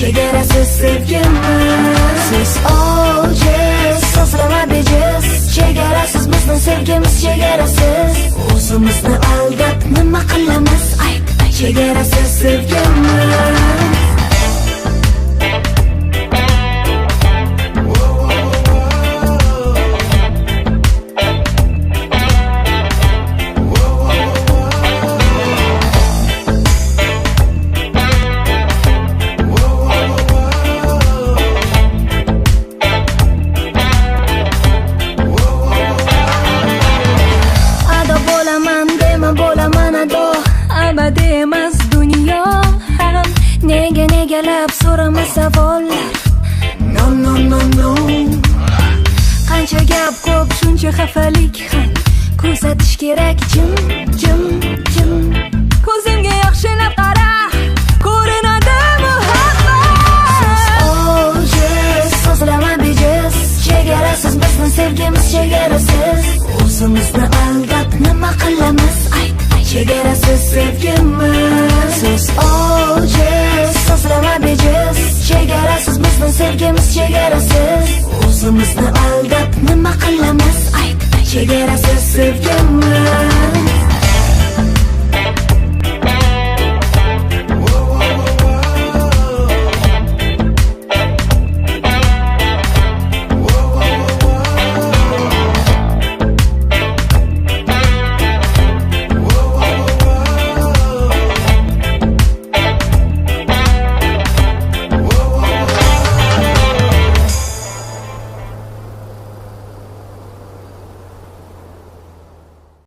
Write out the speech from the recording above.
chegarasiz sevgimiz. Siz ojiz, so'zlama bejiz, chegarasiz bizning sevgimiz chegarasiz. O'zimizni aldab nima qilamiz ayt, chegarasiz sevgimiz. Abadiy emas dunyo ham, negalab so'rama savollar. No no no no. Qancha gap ko'p, shuncha xafalik ham. Ko'rsatish kerak jim jim jim. Ko'zimga yaxshilab qara, ko'rinadi muhabbat. Siz ojiz, so'zlama bejiz, chegarasiz bizning sevgimiz chegarasiz. O'zimizni aldab nima qilamiz ayt, chegarasiz sevgimiz. Siz ojiz, so'zlama bejiz, chegarasiz bizning sevgimiz chegarasiz. O'zimizni aldab nima qilamiz ayt, chegarasiz sevgimiz.